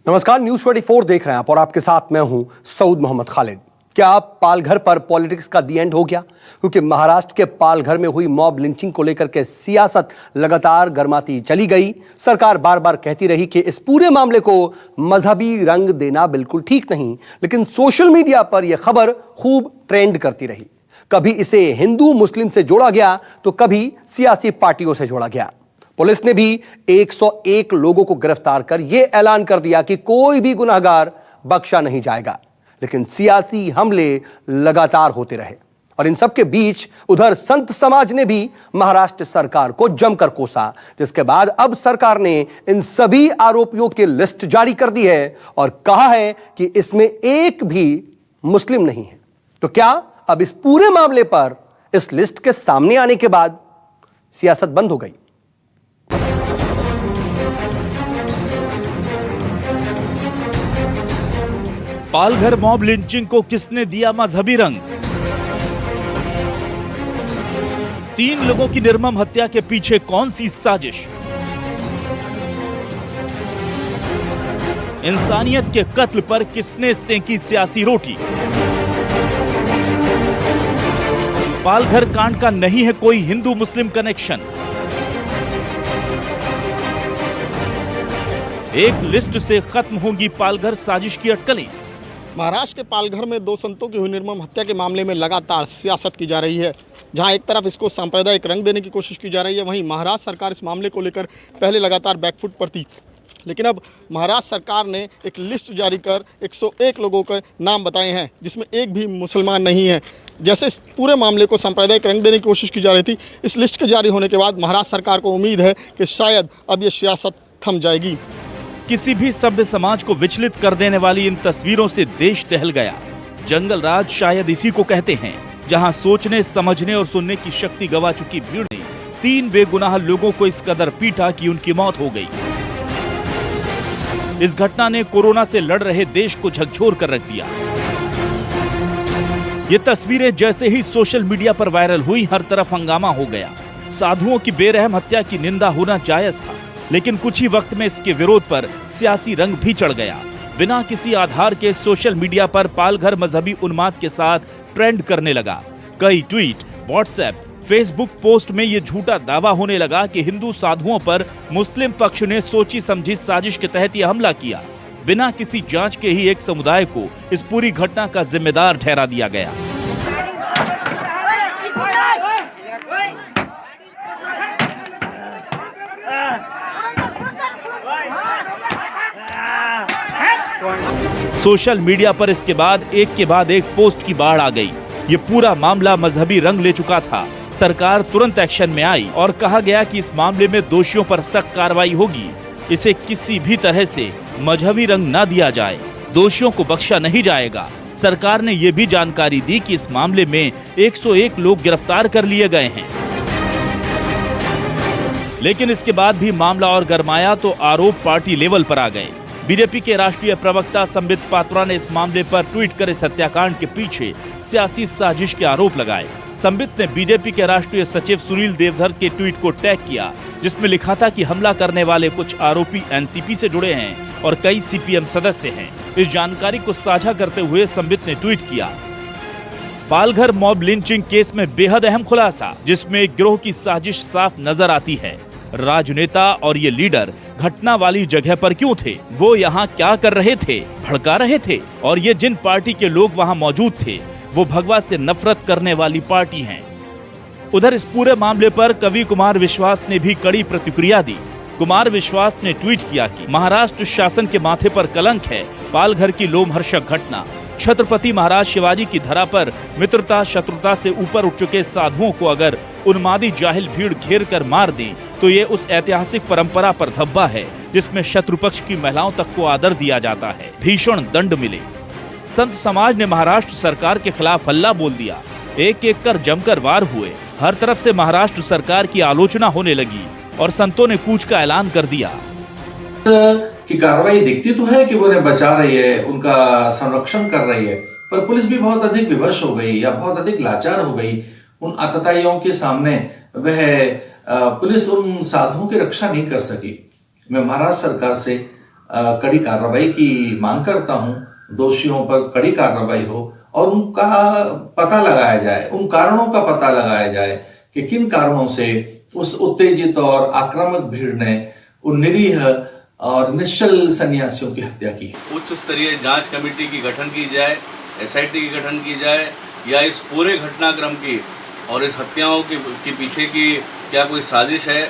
नमस्कार, न्यूज 24 देख रहे हैं आप और आपके साथ मैं हूं सऊद मोहम्मद खालिद। क्या आप पालघर पर पॉलिटिक्स का दी एंड हो गया? क्योंकि महाराष्ट्र के पालघर में हुई मॉब लिंचिंग को लेकर के सियासत लगातार गर्माती चली गई। सरकार बार बार कहती रही कि इस पूरे मामले को मजहबी रंग देना बिल्कुल ठीक नहीं, लेकिन सोशल मीडिया पर यह खबर खूब ट्रेंड करती रही। कभी इसे हिंदू मुस्लिम से जोड़ा गया तो कभी सियासी पार्टियों से जोड़ा गया। पुलिस ने भी 101 लोगों को गिरफ्तार कर यह ऐलान कर दिया कि कोई भी गुनाहगार बख्शा नहीं जाएगा। लेकिन सियासी हमले लगातार होते रहे और इन सब के बीच उधर संत समाज ने भी महाराष्ट्र सरकार को जमकर कोसा, जिसके बाद अब सरकार ने इन सभी आरोपियों की लिस्ट जारी कर दी है और कहा है कि इसमें एक भी मुस्लिम नहीं है। तो क्या अब इस पूरे मामले पर इस लिस्ट के सामने आने के बाद सियासत बंद हो गई? पालघर मॉब लिंचिंग को किसने दिया मजहबी रंग? 3 लोगों की निर्मम हत्या के पीछे कौन सी साजिश? इंसानियत के कत्ल पर किसने सेंकी सियासी रोटी? पालघर कांड का नहीं है कोई हिंदू मुस्लिम कनेक्शन। एक लिस्ट से खत्म होंगी पालघर साजिश की अटकलें। महाराष्ट्र के पालघर में 2 संतों की हुई निर्मम हत्या के मामले में लगातार सियासत की जा रही है। जहां एक तरफ इसको सांप्रदायिक रंग देने की कोशिश की जा रही है, वहीं महाराष्ट्र सरकार इस मामले को लेकर पहले लगातार बैकफुट पर थी, लेकिन अब महाराष्ट्र सरकार ने एक लिस्ट जारी कर 101 लोगों के नाम बताए हैं, जिसमें एक भी मुसलमान नहीं है। जैसे इस पूरे मामले को सांप्रदायिक रंग देने की कोशिश की जा रही थी, इस लिस्ट के जारी होने के बाद महाराष्ट्र सरकार को उम्मीद है कि शायद अब ये सियासत थम जाएगी। किसी भी सभ्य समाज को विचलित कर देने वाली इन तस्वीरों से देश दहल गया। जंगल राज शायद इसी को कहते हैं, जहां सोचने समझने और सुनने की शक्ति गवा चुकी भीड़ ने 3 बेगुनाह लोगों को इस कदर पीटा कि उनकी मौत हो गई। इस घटना ने कोरोना से लड़ रहे देश को झकझोर कर रख दिया। ये तस्वीरें जैसे ही सोशल मीडिया पर वायरल हुई, हर तरफ हंगामा हो गया। साधुओं की बेरहम हत्या की निंदा होना जायज था, लेकिन कुछ ही वक्त में इसके विरोध पर सियासी रंग भी चढ़ गया। बिना किसी आधार के सोशल मीडिया पर पालघर मजहबी उन्माद के साथ ट्रेंड करने लगा। कई ट्वीट, व्हाट्सएप, फेसबुक पोस्ट में ये झूठा दावा होने लगा कि हिंदू साधुओं पर मुस्लिम पक्ष ने सोची समझी साजिश के तहत यह हमला किया। बिना किसी जांच के ही एक समुदाय को इस पूरी घटना का जिम्मेदार ठहरा दिया गया। सोशल मीडिया पर इसके बाद एक पोस्ट की बाढ़ आ गई। ये पूरा मामला मजहबी रंग ले चुका था। सरकार तुरंत एक्शन में आई और कहा गया कि इस मामले में दोषियों पर सख्त कार्रवाई होगी। इसे किसी भी तरह से मजहबी रंग न दिया जाए, दोषियों को बख्शा नहीं जाएगा। सरकार ने यह भी जानकारी दी कि इस मामले में 101 लोग गिरफ्तार कर लिए गए हैं। लेकिन इसके बाद भी मामला और गरमाया तो आरोप पार्टी लेवल पर आ गए। बीजेपी के राष्ट्रीय प्रवक्ता संबित पात्रा ने इस मामले पर ट्वीट कर इस हत्याकांड के पीछे सियासी साजिश के आरोप लगाए। संबित ने बीजेपी के राष्ट्रीय सचिव सुनील देवधर के ट्वीट को टैग किया, जिसमें लिखा था कि हमला करने वाले कुछ आरोपी एनसीपी से जुड़े हैं और कई सीपीएम सदस्य हैं। इस जानकारी को साझा करते हुए संबित ने ट्वीट किया, पालघर मॉब लिंचिंग केस में बेहद अहम खुलासा, जिसमें एक गिरोह की साजिश साफ नजर आती है। राजनेता और ये लीडर घटना वाली जगह पर क्यों थे? वो यहाँ क्या कर रहे थे? भड़का रहे थे? और ये जिन पार्टी के लोग वहाँ मौजूद थे, वो भगवा से नफरत करने वाली पार्टी हैं। उधर इस पूरे मामले पर कवि कुमार विश्वास ने भी कड़ी प्रतिक्रिया दी। कुमार विश्वास ने ट्वीट किया कि महाराष्ट्र शासन के माथे पर कलंक है। पालघर की लोमहर्षक घटना छत्रपति महाराज शिवाजी की धरा पर मित्रता शत्रुता से ऊपर उठ चुके साधुओं को अगर उन्मादी जाहिल भीड़ घेर कर मार दे तो ये उस ऐतिहासिक परंपरा पर धब्बा है जिसमें शत्रु पक्ष की महिलाओं तक को आदर दिया जाता है। भीषण दंड मिले। संत समाज ने महाराष्ट्र सरकार के खिलाफ हल्ला बोल दिया। एक एक कर जमकर वार हुए। हर तरफ से महाराष्ट्र सरकार की आलोचना होने लगी और संतों ने कूच का ऐलान कर दिया कि कार्रवाई दिखती तो है कि वो उन्हें बचा रही है, उनका संरक्षण कर रही है, पर पुलिस भी बहुत अधिक विवश हो गई या बहुत अधिक लाचार हो गई उन आतताइयों के सामने। वह पुलिस उन साधुओं की रक्षा नहीं कर सकी। मैं महाराष्ट्र सरकार से कड़ी कार्रवाई की मांग करता हूं। दोषियों पर कड़ी कार्रवाई हो और उनका पता लगाया जाए, उन कारणों का पता लगाया जाए कि किन कारणों से उस उत्तेजित और आक्रामक भीड़ ने उन निरीह और निश्चल सन्यासियों की हत्या की। उच्च स्तरीय जांच कमेटी की गठन की जाए, एसआईटी की गठन की जाए, या इस पूरे घटनाक्रम की और इस हत्याओं के पीछे की क्या कोई साजिश है,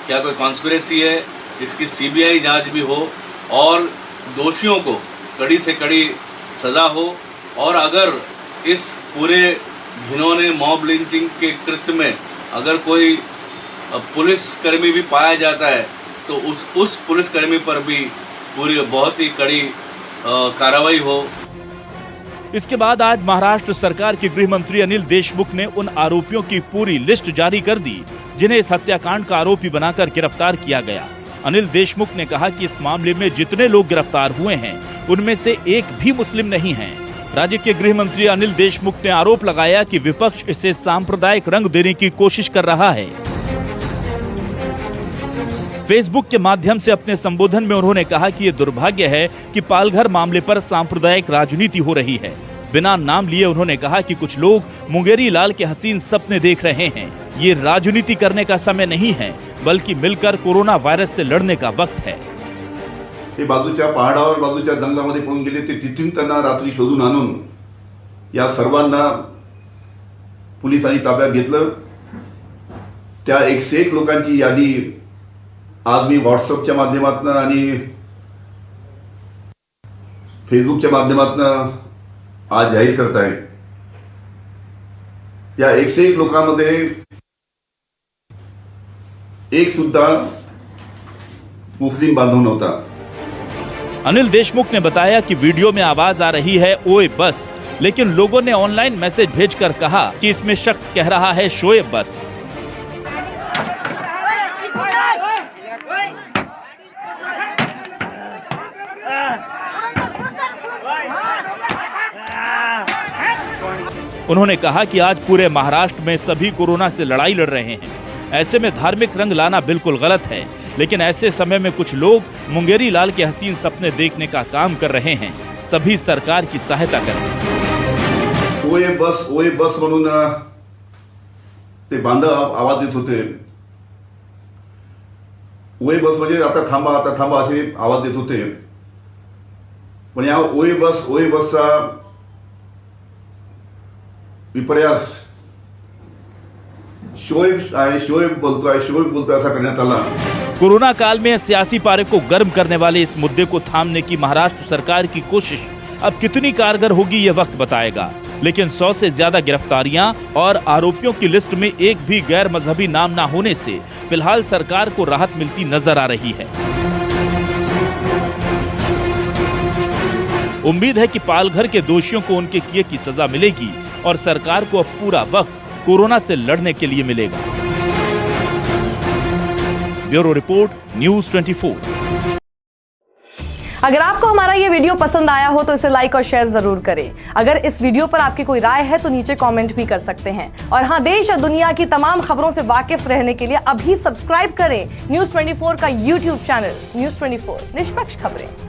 क्या कोई कॉन्स्पिरेसी है, इसकी सीबीआई जांच भी हो और दोषियों को कड़ी से कड़ी सज़ा हो। और अगर इस पूरे घिनौने मॉब लिंचिंग के कृत्य में अगर कोई पुलिसकर्मी भी पाया जाता है तो उस पुलिसकर्मी पर भी पूरी बहुत ही कड़ी कार्रवाई हो। इसके बाद आज महाराष्ट्र सरकार के गृह मंत्री अनिल देशमुख ने उन आरोपियों की पूरी लिस्ट जारी कर दी जिन्हें इस हत्याकांड का आरोपी बनाकर गिरफ्तार किया गया। अनिल देशमुख ने कहा कि इस मामले में जितने लोग गिरफ्तार हुए हैं उनमें से एक भी मुस्लिम नहीं है। राज्य के गृह मंत्री अनिल देशमुख ने आरोप लगाया कि विपक्ष इसे सांप्रदायिक रंग देने की कोशिश कर रहा है। फेसबुक के माध्यम से अपने संबोधन में उन्होंने कहा कि ये दुर्भाग्य है कि पालघर मामले पर सांप्रदायिक राजनीति हो रही है। बिना नाम लिए उन्होंने कहा कि कुछ लोग मुंगेरी लाल के हसीन सपने देख रहे हैं। ये राजनीति करने का समय नहीं है, बल्कि मिलकर कोरोना वायरस से लड़ने का वक्त है। ते बाजूच्या पहाडावर बाजूच्या जंगलामध्ये पळून गेले, ते तिथून त्यांना रात्री शोधून आणून या सर्वांना पोलिसांनी ताब्यात घेतलं। त्या 101 लोकांची यादी आज मी व्हॉट्सअपच्या माध्यमातून आणि फेसबुकच्या माध्यमातून आज जाहीर करत आहे। त्या 101 लोकांमध्ये एक सुद्धा मुस्लिम बांधव नव्हता। अनिल देशमुख ने बताया कि वीडियो में आवाज आ रही है ओए बस, लेकिन लोगों ने ऑनलाइन मैसेज भेजकर कहा कि इसमें शख्स कह रहा है शोएब बस। उन्होंने कहा कि आज पूरे महाराष्ट्र में सभी कोरोना से लड़ाई लड़ रहे हैं। ऐसे में धार्मिक रंग लाना बिल्कुल गलत है, लेकिन ऐसे समय में कुछ लोग मुंगेरी लाल के हसीन सपने देखने का काम कर रहे हैं। सभी सरकार की सहायता करें। ओए बस म्हणून ते बांधव आवाज देत होते। ओए बस म्हणजे आता थांबा असे आवाज देत होते। पण या ओए बसचा विपर्यास शोएब बोलतोय ऐसा करण्यात आला। कोरोना काल में सियासी पारे को गर्म करने वाले इस मुद्दे को थामने की महाराष्ट्र सरकार की कोशिश अब कितनी कारगर होगी ये वक्त बताएगा। लेकिन 100 से ज्यादा गिरफ्तारियां और आरोपियों की लिस्ट में एक भी गैर मजहबी नाम न होने से फिलहाल सरकार को राहत मिलती नजर आ रही है। उम्मीद है कि पालघर के दोषियों को उनके किए की सजा मिलेगी और सरकार को अब पूरा वक्त कोरोना से लड़ने के लिए मिलेगा। Bureau report, news 24। अगर आपको हमारा ये वीडियो पसंद आया हो तो इसे लाइक और शेयर जरूर करें। अगर इस वीडियो पर आपकी कोई राय है तो नीचे कमेंट भी कर सकते हैं। और हाँ, देश और दुनिया की तमाम खबरों से वाकिफ रहने के लिए अभी सब्सक्राइब करें न्यूज़ 24 का YouTube चैनल। न्यूज़ 24, निष्पक्ष खबरें।